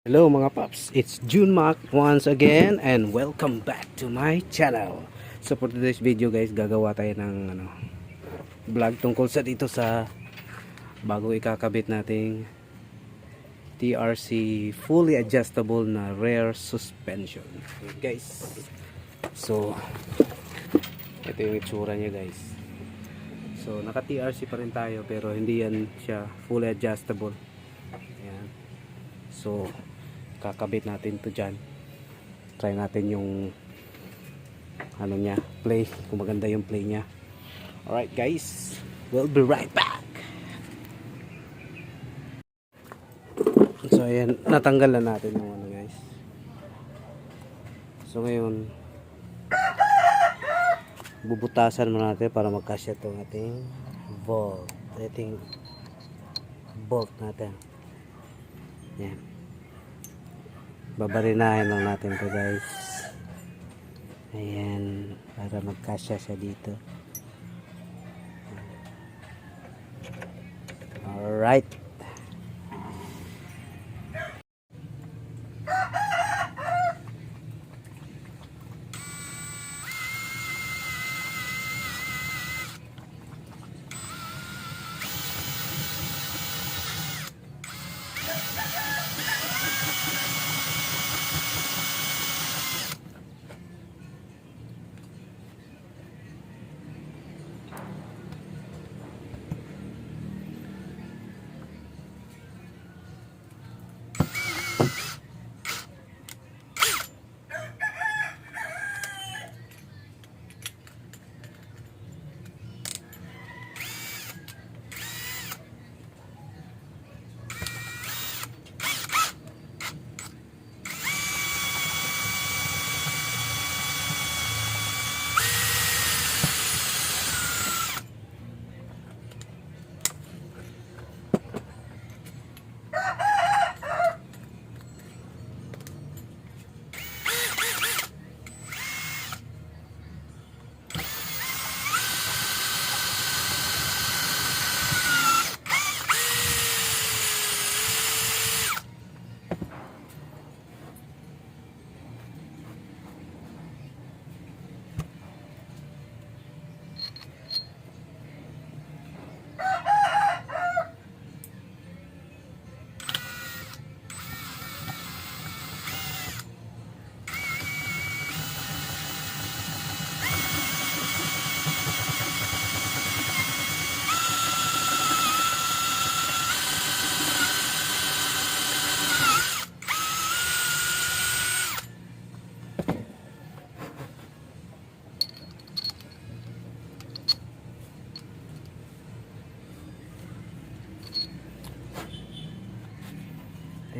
Hello mga paps, it's June Mac once again and welcome back to my channel. So for today's video guys, gagawa tayo ng vlog tungkol sa dito sa bago ikakabit nating TRC fully adjustable na rear suspension. Okay, guys, so ito yung itsura niya guys. So naka TRC pa rin tayo pero hindi yan siya fully adjustable. Ayan. So kakabit natin to dyan. Try natin yung ano niya, play, kung maganda yung play niya. Alright guys, we'll be right back. So ayan, natanggal na natin yung ano guys. So ngayon bubutasan mo natin para magkasya itong ating bolt, ating bolt natin. Yan, babarinahin lang natin to guys. Ayan, para magkasya siya dito. Alright,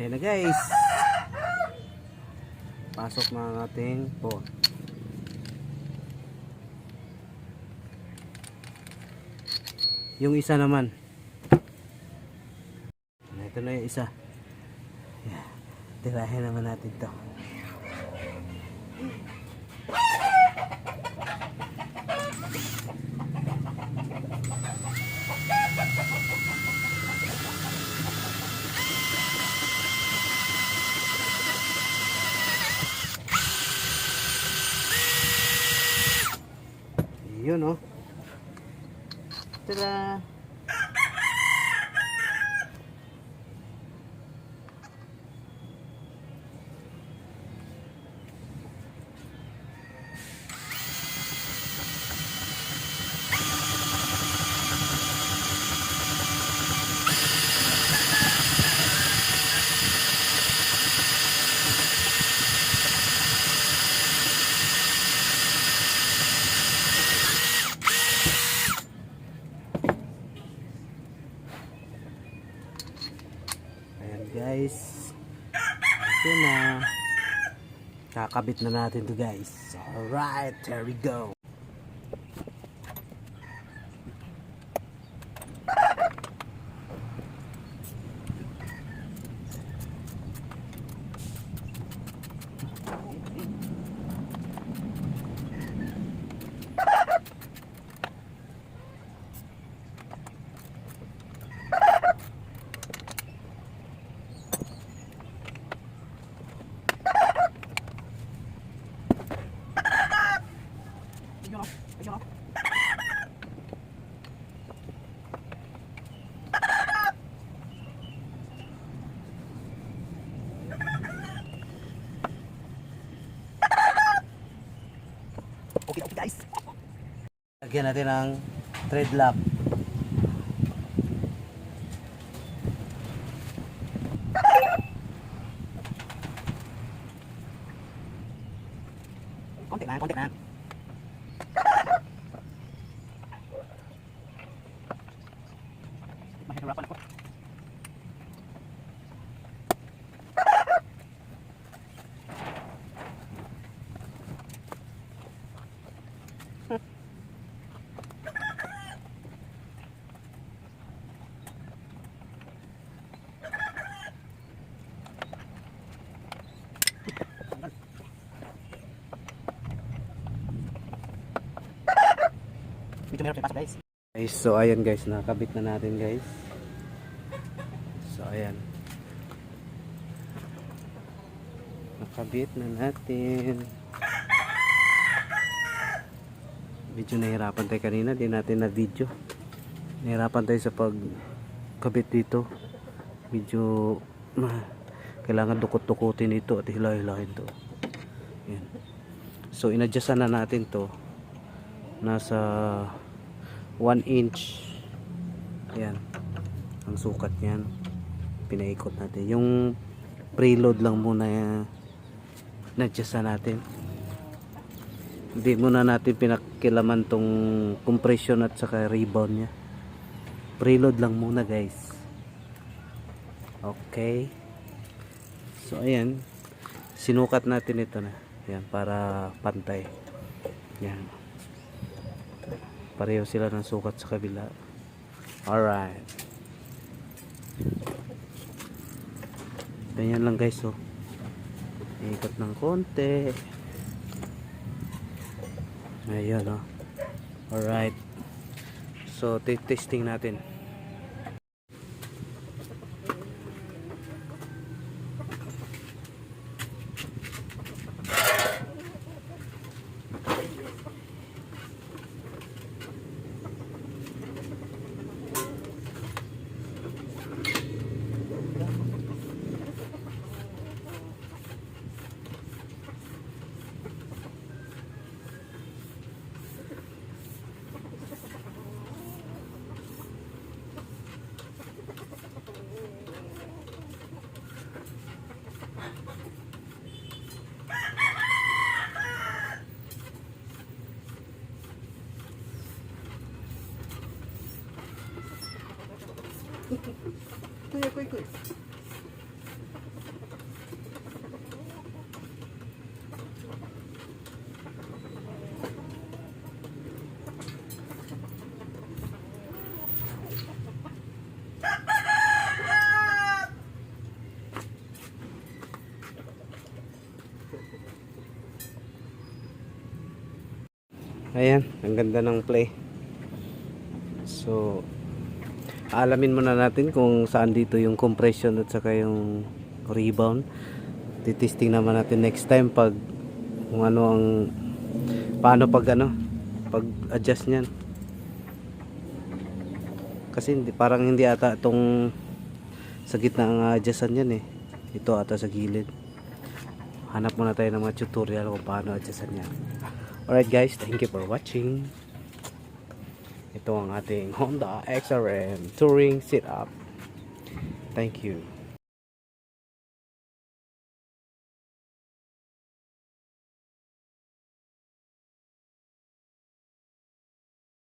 ayan na guys, pasok na ang ating bolt. Yung isa naman, ito na yung isa. Yeah, tirahin naman natin to. Yun oh. Tada! Guys, ito na, kakabit na natin to guys. Alright, there we go. Lagyan natin ng thread lock. Konti na, konti na. Mahirapan ako. Medyo meron pasok guys. Guys, so ayan guys, nakakabit na natin guys. So ayan. Nakabit na natin. Medyo nahirapan tayo kanina, di natin na video. Nahirapan tayo sa pagkabit dito. Medyo kailangan dukot-dukutin ito at hilahin to. Ayan. So inadjustan na natin to. Nasa 1 inch. Ayan. Ang sukat niyan. Pinaikot natin. Yung preload lang muna na-adjustan natin. Hindi muna natin pinakilaman tong compression at saka rebound niya. Preload lang muna guys. Okay. So ayan. Sinukat natin ito na. Ayan. Para pantay. Ayan. Pareho sila ng sukat sa kabila. Alright. Ganyan lang guys, oh. Ikot ng konti. Ayan, oh. Alright. So, testing natin. Kuy. Ayan, ang ganda ng play. So, alamin muna natin kung saan dito yung compression at saka yung rebound. Titesting naman natin next time pag kung ano ang paano pag adjust niyan. Kasi parang hindi ata itong sa gitna ang adjustan yan eh. Ito ata sa gilid. Hanap muna tayo ng mga tutorial kung paano adjustan yan. Alright guys, thank you for watching. Ito ang ating Honda XRM Touring setup. Thank you.